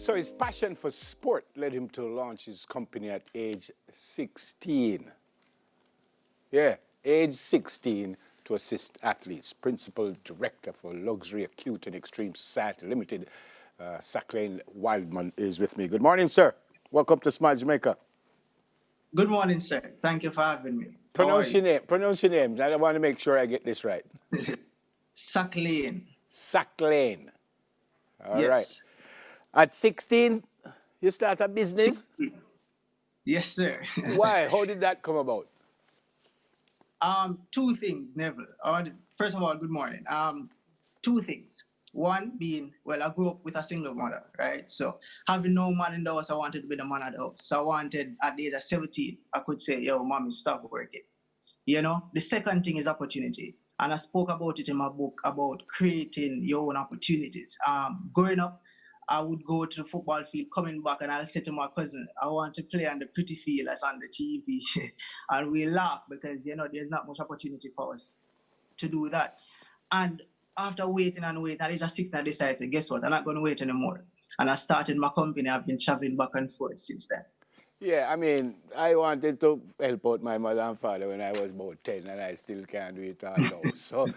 So his passion for sport led him to launch his company at age 16. Yeah, age 16 to assist athletes. Principal Director for Luxury, Acute and Extreme Society Limited, Saqlain Wildman is with me. Good morning, sir. Welcome to Smile Jamaica. Good morning, sir. Thank you for having me. Pronounce your name. Pronounce your name. I want to make sure I get this right. Saqlain. Saqlain. All Yes. right. At 16, you start a business? 16. Yes, sir. Why? How did that come about? Two things, Neville. First of all, good morning. Two things. One being, well, I grew up with a single mother, right? So having no man in the house, I wanted to be the man of the house. So I wanted, at the age of 17, I could say, yo, mommy, stop working. You know, the second thing is opportunity. And I spoke about it in my book about creating your own opportunities. Growing up, I would go to the football field, coming back, and I'll say to my cousin, I want to play on the pretty field that's on the TV. And we laugh because, you know, there's not much opportunity for us to do that. And after waiting and waiting, at age of 16, I decided, to, guess what, I'm not going to wait anymore. And I started my company. I've been traveling back and forth since then. Yeah, I mean, I wanted to help out my mother and father when I was about 10, and I still can't do it all now. So,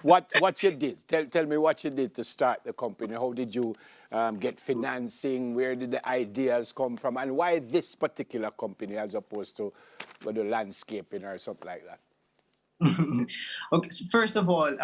what you did? Tell me what you did to start the company. How did you get financing? Where did the ideas come from? And why this particular company as opposed to the landscaping or something like that? Okay, so first of all,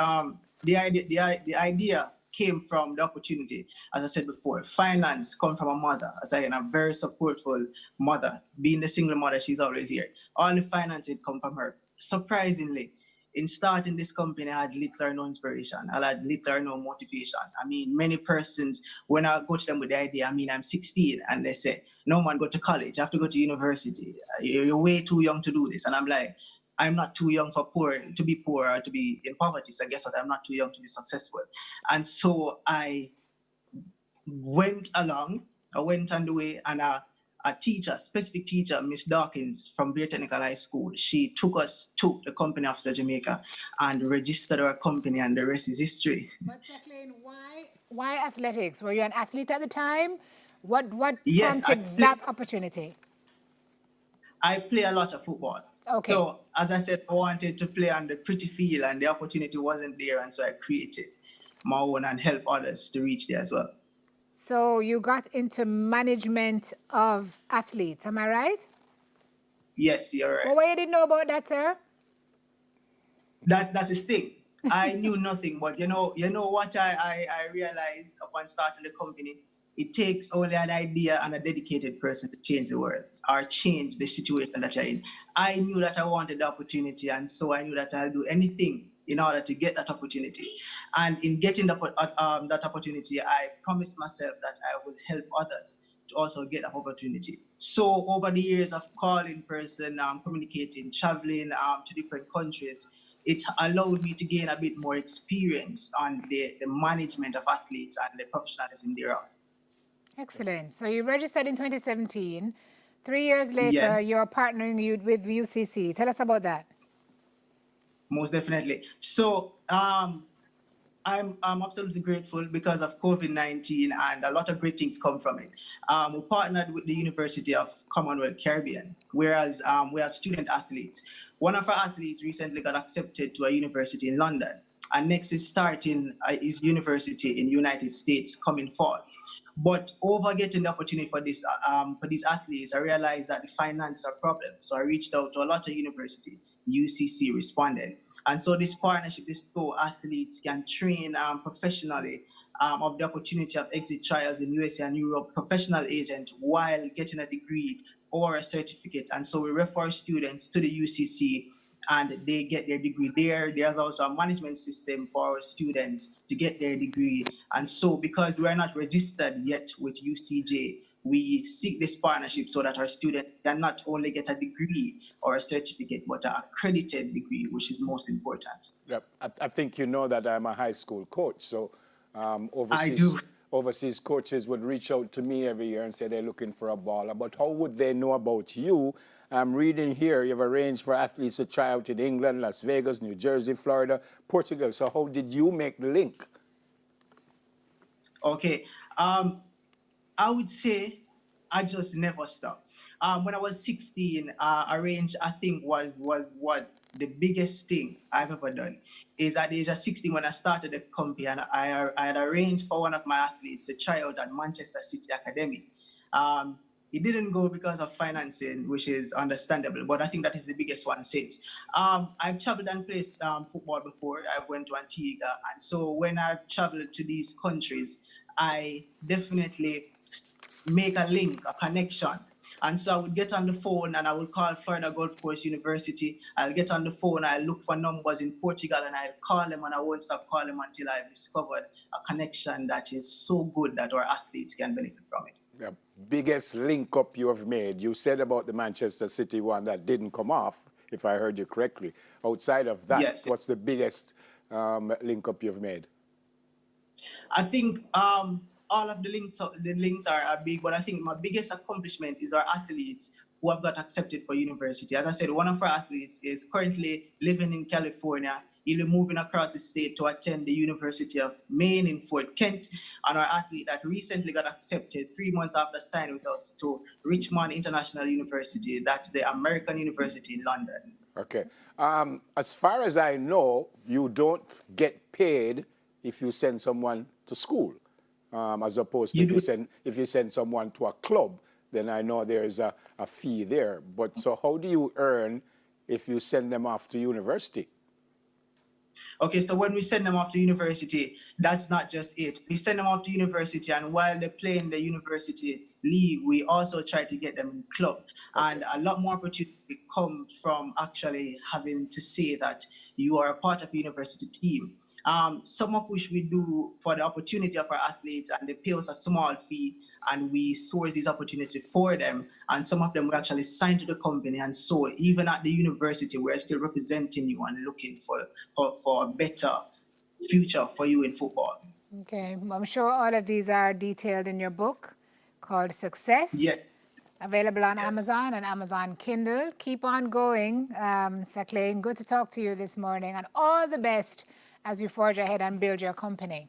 the idea came from the opportunity. As I said before, finance come from a mother, as I am a very supportful mother. Being the single mother, she's always here. All the finance had come from her. Surprisingly, in starting this company, I had little or no inspiration. I had little or no motivation. I mean, many persons, when I go to them with the idea, I mean, I'm 16, and they say, no man, go to college, you have to go to university. You're way too young to do this. And I'm like, I'm not too young to be poor or to be in poverty. So guess what? I'm not too young to be successful. And so I went along. I went on the way, and a teacher, specific teacher, Miss Dawkins from Beer Technical High School, she took us to the company office of Jamaica and registered our company, and the rest is history. But Saqlain, why athletics? Were you an athlete at the time? What Yes, prompted that opportunity? I play a lot of football. Okay. So, as I said, I wanted to play on the pretty field, and the opportunity wasn't there, and so I created my own and help others to reach there as well. So you got into management of athletes, am I right? Yes, you're right. Well, what you didn't know about that, sir? That's his thing. I knew nothing, but you know what I realized upon starting the company. It takes only an idea and a dedicated person to change the world or change the situation that you're in. I knew that I wanted the opportunity, and so I knew that I'll do anything in order to get that opportunity. And in getting that opportunity, I promised myself that I would help others to also get that opportunity. So over the years of calling person, communicating, traveling to different countries, it allowed me to gain a bit more experience on the management of athletes and the professionalism thereof. Excellent. So you registered in 2017. 3 years later, Yes. you're partnering with UCC. Tell us about that. Most definitely. So I'm absolutely grateful because of COVID-19, and a lot of great things come from it. We partnered with the University of Commonwealth Caribbean, whereas we have student athletes. One of our athletes recently got accepted to a university in London, and next is starting his university in the United States coming fall. But over getting the opportunity for these athletes, I realized that the finance are a problem. So I reached out to a lot of universities. UCC responded. And so this partnership is so athletes can train professionally of the opportunity of exit trials in USA and Europe, professional agent, while getting a degree or a certificate. And so we refer students to the UCC, and they get their degree there. There's also a management system for our students to get their degree. And so because we're not registered yet with UCJ, we seek this partnership so that our students can not only get a degree or a certificate, but an accredited degree, which is most important. Yep. I think you know that I'm a high school coach, so overseas coaches would reach out to me every year and say they're looking for a baller. But how would they know about you? I'm reading here you've arranged for athletes to try out in England, Las Vegas, New Jersey, Florida, Portugal. So how did you make the link? Okay. I would say I just never stop. When I was 16, arrange I think was what the biggest thing I've ever done is at the age of 16 when I started the company and I had arranged for one of my athletes to try out at Manchester City Academy. Um, it didn't go because of financing, which is understandable, but I think that is the biggest one since. I've traveled and played football before. I went to Antigua, and so when I've traveled to these countries, I definitely make a link, a connection. And so I would get on the phone and I would call Florida Gulf Coast University. I'll get on the phone, I'll look for numbers in Portugal and I'll call them and I won't stop calling them until I've discovered a connection that is so good that our athletes can benefit from it. The biggest link up you have made, you said about the Manchester City one that didn't come off, if I heard you correctly. Outside of that, Yes. what's the biggest link up you've made? I think all of the links are big, but I think my biggest accomplishment is our athletes who have got accepted for university. As I said, one of our athletes is currently living in California. He'll be moving across the state to attend the University of Maine in Fort Kent. And our athlete that recently got accepted 3 months after signing with us to Richmond International University. That's the American University in London. Okay. As far as I know, you don't get paid if you send someone to school, as opposed to if you send someone to a club, then I know there's a fee there. But so how do you earn if you send them off to university? Okay, so when we send them off to university, that's not just it. We send them off to university, and while they're playing the university league, we also try to get them in club. Okay. And a lot more opportunity comes from actually having to say that you are a part of a university team. Some of which we do for the opportunity of our athletes, and they pay us a small fee, and we source these opportunities for them. And some of them we actually sign to the company, and so even at the university, we're still representing you and looking for a better future for you in football. Okay, I'm sure all of these are detailed in your book called Success. Yes. Available on Amazon and Amazon Kindle. Keep on going, Saqlain. Good to talk to you this morning, and all the best as you forge ahead and build your company.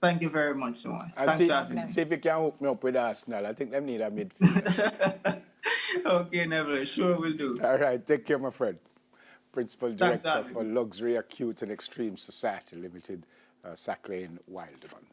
Thank you very much, Simone. See if you can hook me up with Arsenal. I think they need a midfielder. Okay, Neville. Sure will do. All right. Take care, my friend. Principal Director for Luxury, Acute and Extreme Society Limited, Saqlain Wildman.